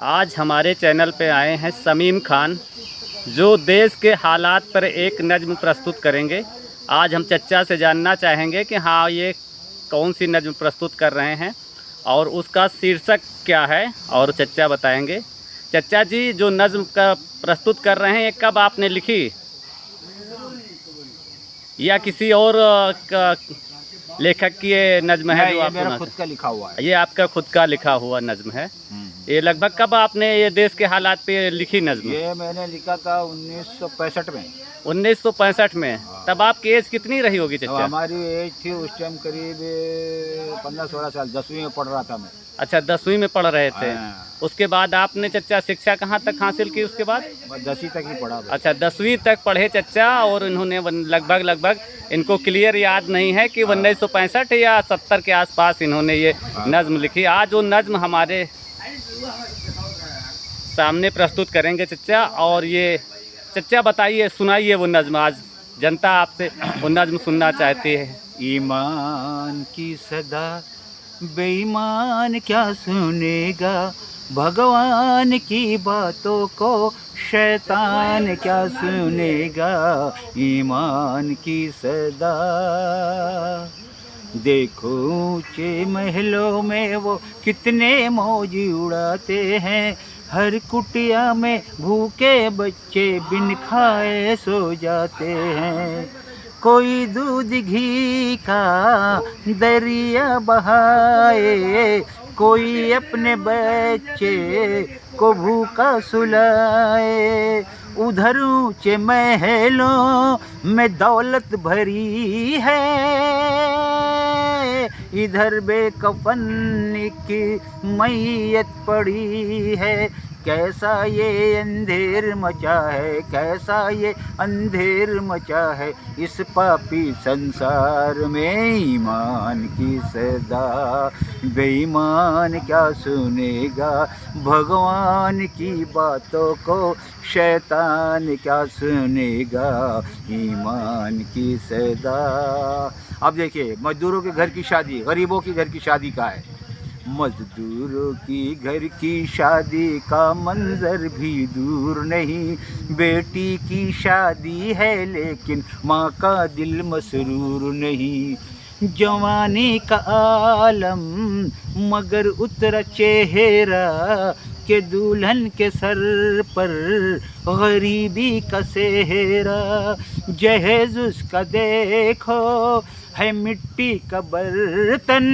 आज हमारे चैनल पे आए हैं शमीम खान, जो देश के हालात पर एक नज़्म प्रस्तुत करेंगे। आज हम चच्चा से जानना चाहेंगे कि हाँ, ये कौन सी नज़्म प्रस्तुत कर रहे हैं और उसका शीर्षक क्या है, और चच्चा बताएंगे। चच्चा जी, जो नज़्म का प्रस्तुत कर रहे हैं, ये कब आपने लिखी या किसी और लेखक की ये नज़्म है? जो आप मेरा खुद का लिखा हुआ है। ये आपका खुद का लिखा हुआ नज़्म है। ये लगभग कब आपने ये देश के हालात पे लिखी नज़्म? ये मैंने लिखा था 1965 में। 1965 में? तब आपकी एज कितनी रही होगी चच्चा? हमारी एज थी उस टाइम करीब 15-16 साल, 10वीं में पढ़ रहा था मैं। अच्छा, 10वीं में पढ़ रहे थे। हाँ। उसके बाद आपने चच्चा शिक्षा कहाँ तक हासिल की उसके बाद? 10वीं तक ही पढ़ा। अच्छा, 10वीं तक पढ़े चच्चा, और इन्होंने लगभग इनको क्लियर याद नहीं है कि 1965 या 70 के आसपास इन्होंने ये नज़्म लिखी। आज वो नज़्म हमारे सामने प्रस्तुत करेंगे चच्चा। और ये चच्चा बताइए, सुनाइए वो नज़्म। आज जनता आपसे वो नज़्म सुनना चाहती है। ईमान की सदा बेईमान क्या सुनेगा, भगवान की बातों को शैतान क्या सुनेगा। ईमान की सदा देखो ऊंचे महलों में वो कितने मौज उड़ाते हैं, हर कुटिया में भूखे बच्चे बिन खाए सो जाते हैं। कोई दूध घी का दरिया बहाए, कोई अपने बच्चे को भूखा सुलाए। उधर ऊंचे महलों में दौलत भरी है, इधर बेकफन की मैयत पड़ी है। कैसा ये अंधेर मचा है, कैसा ये अंधेर मचा है इस पापी संसार में। ईमान की सदा बेईमान क्या सुनेगा, भगवान की बातों को शैतान क्या सुनेगा। ईमान की सदा। अब देखिए, मजदूरों के घर की शादी, गरीबों की घर की शादी का है। मजदूरों की घर की शादी का मंजर भी दूर नहीं, बेटी की शादी है लेकिन माँ का दिल मसरूर नहीं। जवानी का आलम मगर उतरा चेहरा के दुल्हन के सर पर गरीबी का सेहरा। जहेज उसका देखो है मिट्टी का बर्तन,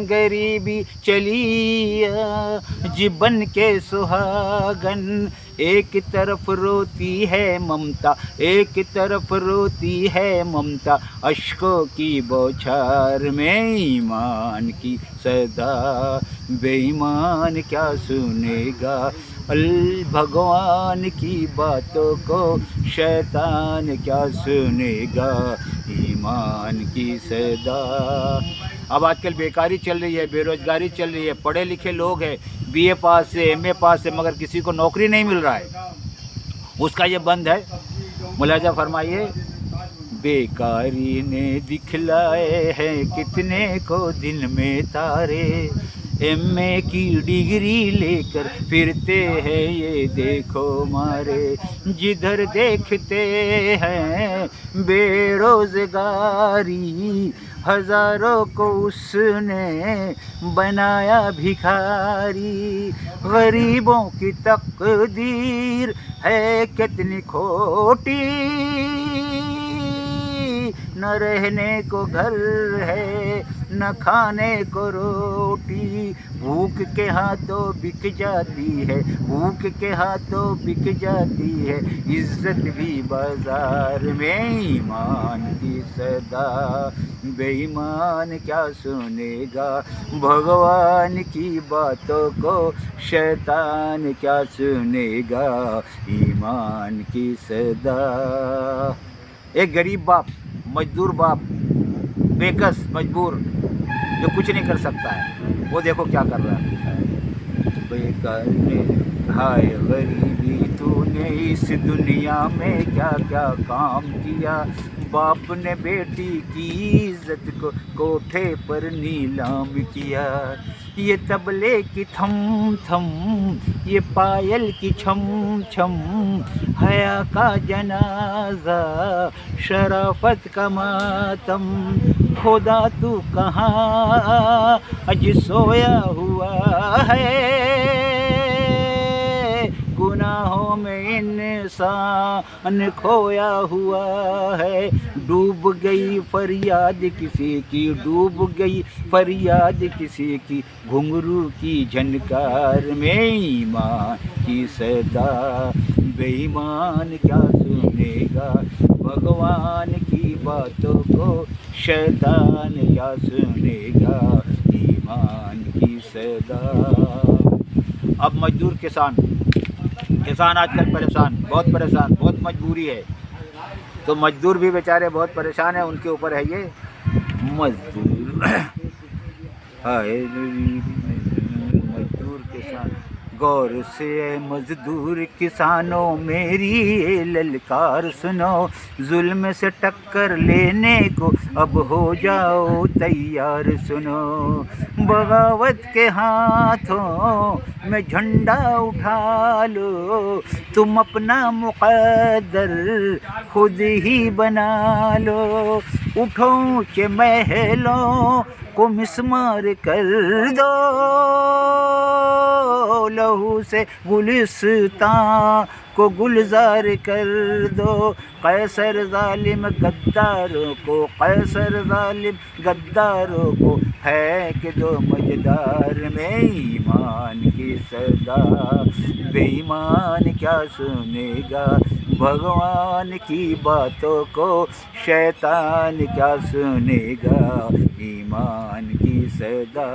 गरीबी चलिया जीवन के सुहागन। एक तरफ रोती है ममता, एक तरफ रोती है ममता, अश्कों की बौछार में। ईमान की सदा बेईमान क्या सुनेगा, भगवान की बातों को शैतान क्या सुनेगा। ईमान की सदा। अब आजकल बेकारी चल रही है, बेरोजगारी चल रही है, पढ़े लिखे लोग हैं, बीए पास से एमए पास से, मगर किसी को नौकरी नहीं मिल रहा है। उसका ये बंद है। मुलाजा फरमाइए। बेकारी ने दिखलाए हैं कितने को दिन में तारे, एमए की डिग्री लेकर फिरते हैं ये देखो मारे। जिधर देखते हैं बेरोजगारी, हजारों को उसने बनाया भिखारी। गरीबों की तकदीर है कितनी खोटी, न रहने को घर है न खाने को रोटी। भूख के हाथों बिक जाती है, भूख के हाथों बिक जाती है इज्जत भी बाजार में। ईमान की सदा बेईमान क्या सुनेगा, भगवान की बातों को शैतान क्या सुनेगा। ईमान की सदा। एक गरीब बाप, मजदूर बाप, बेकस मजबूर, जो कुछ नहीं कर सकता है, वो देखो क्या कर रहा है। बेकार ने हाय गरीबी, तूने इस दुनिया में क्या क्या काम किया। बाप ने बेटी की इज्जत को कोठे पर नीलाम किया। ये तबले की थम थम, ये पायल की छम छम, हया का जनाजा शराफत का मातम, खुदा तू कहाँ अज सोया हुआ है, गुनाहों में इंसान खोया हुआ है। डूब गई फरियाद किसी की, डूब गई फरियाद किसी की, घुंघरू की झनकार में ईमान की सदा, बेईमान क्या सुनेगा भगवान की बातों को, शैतान क्या सुनेगा ईमान की सदा। अब मजदूर किसान आजकल परेशान, बहुत परेशान, बहुत मजबूरी है, तो मजदूर भी बेचारे बहुत परेशान हैं, उनके ऊपर है ये मजदूर हाय मजदूर किसान। गौर से मजदूर किसानों मेरी ये ललकार सुनो, जुल्म से टक्कर लेने को अब हो जाओ तैयार सुनो, बगावत के हाथों में झंडा उठा लो, तुम अपना मुक़द्दर खुद ही बना लो, उठो ऊंचे महलों को मिस्मार कर दो, लहू से गुलिस्तां को गुलजार कर दो, कैसर जालिम गद्दारों को, कैसर जालिम गद्दारों को फेंक दो मजदार में ईमान की सदा, बेईमान क्या सुनेगा भगवान की बातों को, शैतान क्या सुनेगा ईमान की सदा।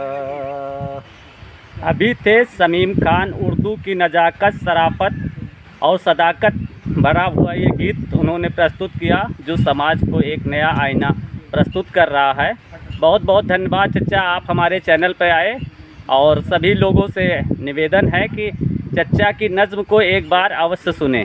अभी थे समीम खान, उर्दू की नज़ाकत, शराफत और सदाकत भरा हुआ ये गीत उन्होंने प्रस्तुत किया, जो समाज को एक नया आईना प्रस्तुत कर रहा है। बहुत बहुत धन्यवाद चचा, आप हमारे चैनल पर आए, और सभी लोगों से निवेदन है कि चचा की नज़्म को एक बार अवश्य सुनें।